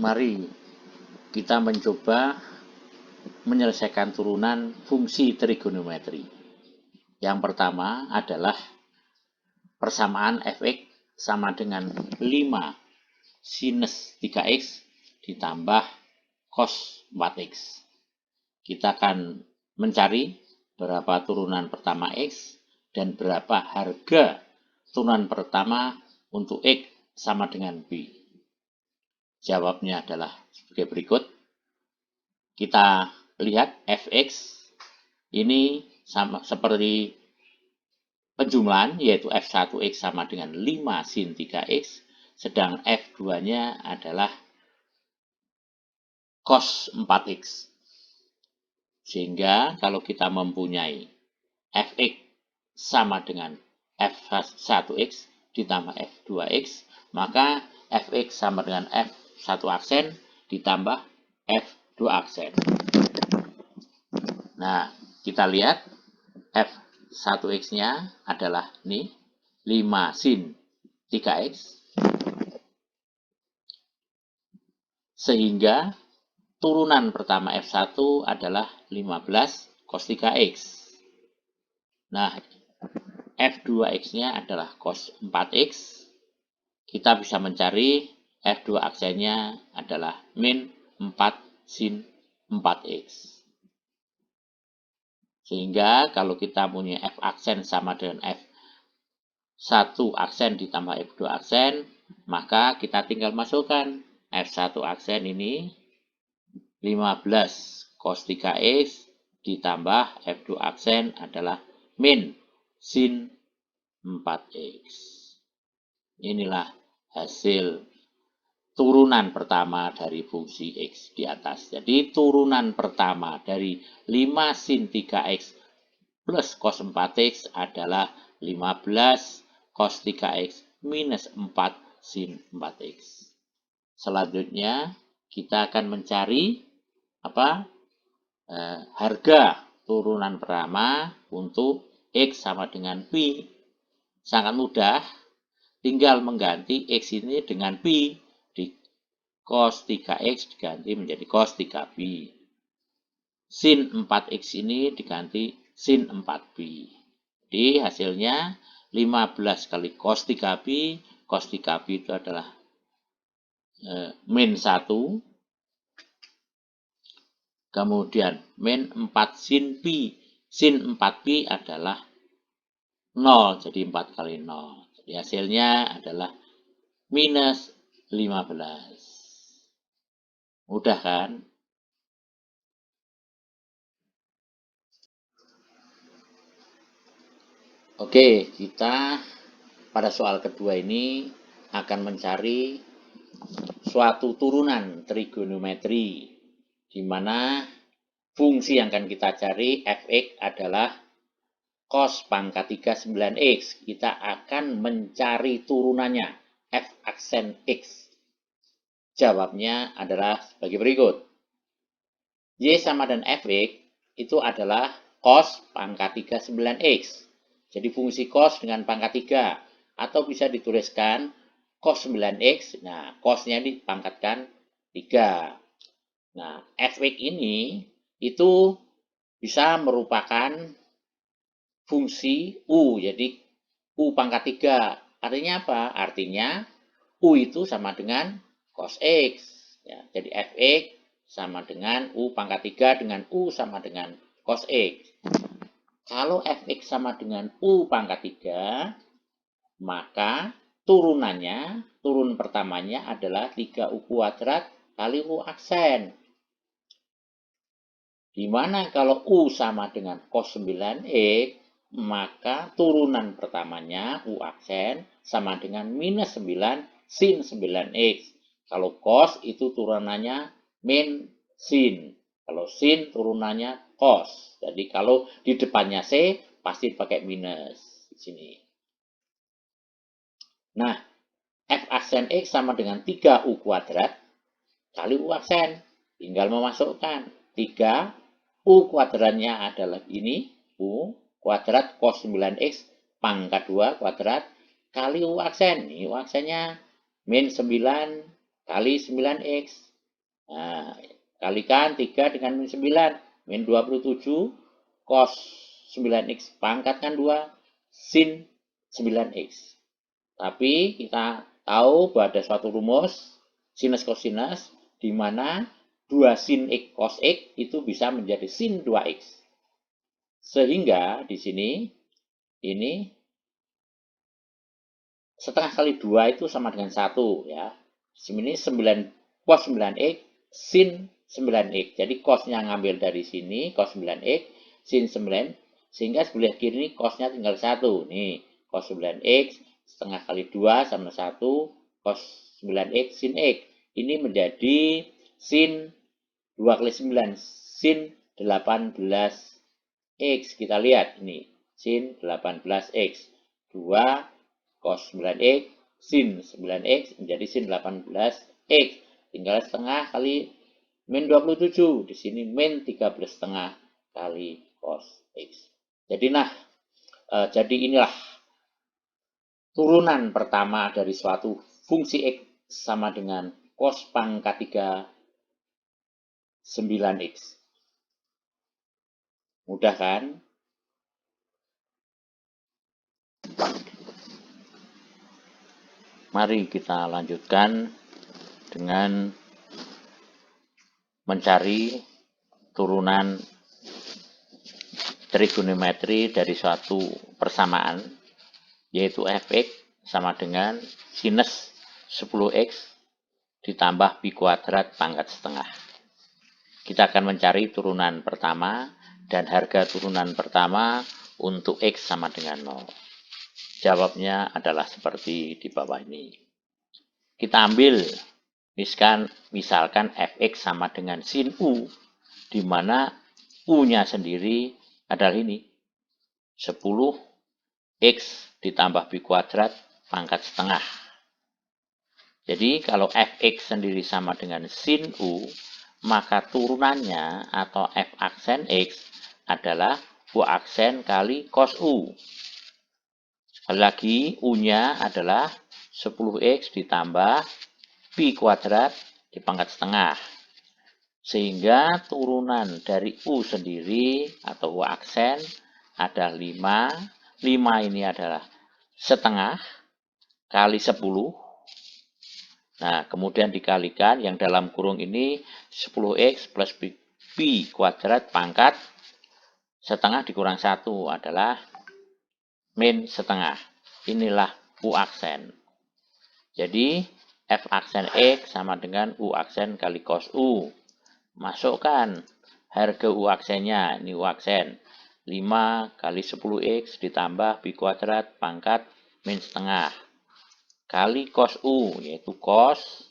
Mari kita mencoba menyelesaikan turunan fungsi trigonometri. Yang pertama adalah persamaan fx sama dengan 5 sinus 3x ditambah cos 4x. Kita akan mencari berapa turunan pertama x dan berapa harga turunan pertama untuk x sama dengan b. Jawabnya adalah sebagai berikut. Kita lihat fx ini sama seperti penjumlahan, yaitu f1x sama dengan 5 sin 3x, sedang f2-nya adalah cos 4x. Sehingga kalau kita mempunyai fx sama dengan f1x ditambah f2x, maka fx sama dengan f1 aksen ditambah f2 aksen. Nah, kita lihat f1x-nya adalah ini 5 sin 3x, sehingga turunan pertama f1 adalah 15 cos 3x. Nah, f2x-nya adalah cos 4x. Kita bisa mencari f2 aksennya adalah min 4 sin 4x. Sehingga kalau kita punya f aksen sama dengan f1 aksen ditambah f2 aksen, maka kita tinggal masukkan f1 aksen ini 15 cos 3x ditambah f2 aksen adalah min sin 4x. Inilah hasil turunan pertama dari fungsi x di atas. Jadi turunan pertama dari 5 sin 3x plus cos 4x adalah 15 cos 3x minus 4 sin 4x. Selanjutnya kita akan mencari harga turunan pertama untuk x sama dengan pi. Sangat mudah, tinggal mengganti x ini dengan pi. Cos 3x diganti menjadi cos 3pi. Sin 4x ini diganti sin 4pi. Jadi hasilnya 15 kali cos 3pi. Cos 3pi itu adalah min 1. Kemudian min 4 sin pi. Sin 4pi adalah 0. Jadi 4 kali 0. Jadi hasilnya adalah minus 15. Mudah kan? Oke, kita pada soal kedua ini akan mencari suatu turunan trigonometri di mana fungsi yang akan kita cari fx adalah cos pangkat 3 9x. Kita akan mencari turunannya f aksen x. Jawabnya adalah sebagai berikut. Y sama dengan fx itu adalah cos pangkat 3 9x. Jadi fungsi cos dengan pangkat 3. Atau bisa dituliskan cos 9x. Nah, cosnya dipangkatkan 3. Nah, fx ini itu bisa merupakan fungsi u. Jadi u pangkat 3. Artinya apa? Artinya u itu sama dengan cos x. Ya, jadi fx sama dengan u pangkat 3 dengan u sama dengan cos x. Kalau fx sama dengan u pangkat 3, maka turunannya, turun pertamanya adalah 3u kuadrat kali u aksen. Dimana kalau u sama dengan cos 9x, maka turunan pertamanya u aksen sama dengan minus 9 sin 9x. Kalau cos itu turunannya min sin. Kalau sin turunannya cos. Jadi kalau di depannya c pasti pakai minus di sini. Nah, f aksen x sama dengan 3u kuadrat kali u aksen. Tinggal memasukkan 3 u kuadratnya adalah ini, u kuadrat cos 9x pangkat 2 kuadrat kali u aksen. Ini u aksennya min 9 kali 9x Nah, kalikan 3 dengan min 9. Min 27 cos 9x pangkat kan 2 sin 9x. Tapi kita tahu bahwa ada suatu rumus sinus kosinus di mana 2 sin x cos x itu bisa menjadi sin 2x. Sehingga di sini ini setengah kali 2 itu sama dengan 1 ya. Di sini 9 cos 9x sin 9x. Jadi cosnya ngambil dari sini cos 9x sin 9 sehingga sebelah kiri ini cosnya tinggal 1. Nih, cos 9x setengah kali 2 sama 1 cos 9x sin x. Ini menjadi sin 2 kali 9 sin 18x. Kita lihat ini sin 18x. 2 cos 9x sin 9x menjadi sin 18x. Tinggal setengah kali min 27. Di sini min 13 setengah kali cos x. Jadi jadi inilah turunan pertama dari suatu fungsi x sama dengan cos pangkat 3 9x. Mudah kan? Mari kita lanjutkan dengan mencari turunan trigonometri dari suatu persamaan, yaitu fx sama dengan sinus 10x ditambah pi kuadrat pangkat setengah. Kita akan mencari turunan pertama dan harga turunan pertama untuk x sama dengan 0. Jawabnya adalah seperti di bawah ini. Kita ambil misalkan fx sama dengan sin u, di mana u-nya sendiri adalah ini 10x ditambah pi kuadrat pangkat setengah. Jadi kalau fx sendiri sama dengan sin u, maka turunannya atau f aksen x adalah u aksen kali cos u. Sekali lagi, u-nya adalah 10x ditambah pi kuadrat di pangkat setengah. Sehingga turunan dari u sendiri atau u aksen ada 5. 5 ini adalah setengah kali 10. Nah, kemudian dikalikan yang dalam kurung ini 10x plus pi kuadrat pangkat setengah dikurang 1 adalah min setengah. Inilah u aksen. Jadi f aksen x sama dengan u aksen kali cos u. Masukkan harga u aksennya. Ini u aksen 5 kali 10x ditambah pi kuadrat pangkat min setengah kali cos u, yaitu cos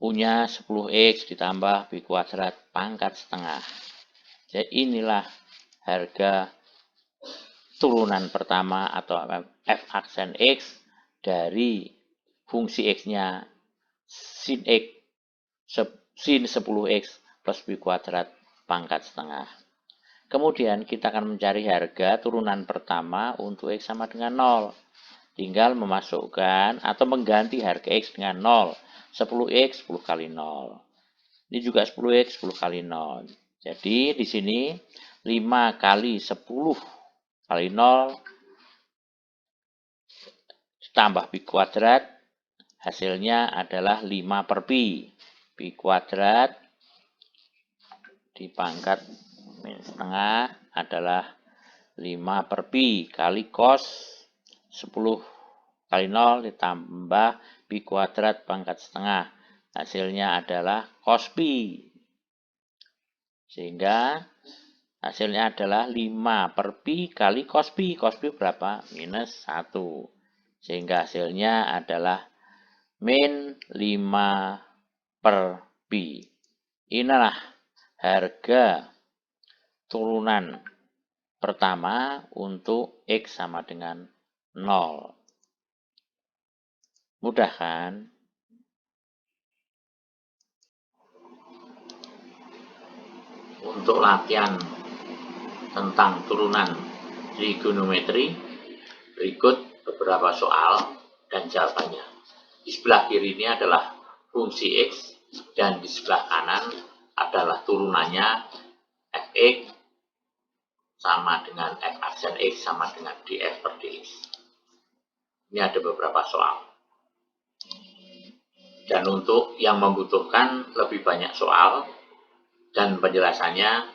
u-nya 10x ditambah pi kuadrat pangkat setengah. Jadi inilah harga turunan pertama atau f aksen x dari fungsi x-nya sin x sin 10x plus pi kuadrat pangkat setengah. Kemudian kita akan mencari harga turunan pertama untuk x sama dengan 0. Tinggal memasukkan atau mengganti harga x dengan 0. 10x 10 kali 0. Ini juga 10x 10 kali 0. Jadi di sini 5 kali 10 kali 0 tambah pi kuadrat, hasilnya adalah 5 per pi. Pi kuadrat di pangkat min setengah adalah 5 per pi kali cos 10 kali 0 ditambah pi kuadrat pangkat setengah. Hasilnya adalah cos pi. Sehingga hasilnya adalah 5 per pi kali cos pi. Cos pi berapa? Minus 1. Sehingga hasilnya adalah min 5 per pi. Inilah harga turunan pertama untuk x sama dengan 0. Mudah kan? Untuk latihan tentang turunan trigonometri, berikut beberapa soal dan jawabannya. Di sebelah kiri ini adalah fungsi x, dan di sebelah kanan adalah turunannya fx sama dengan f aksen x sama dengan df per dx. Ini ada beberapa soal. Dan untuk yang membutuhkan lebih banyak soal dan penjelasannya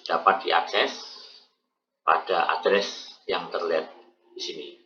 dapat diakses pada address yang terlihat di sini.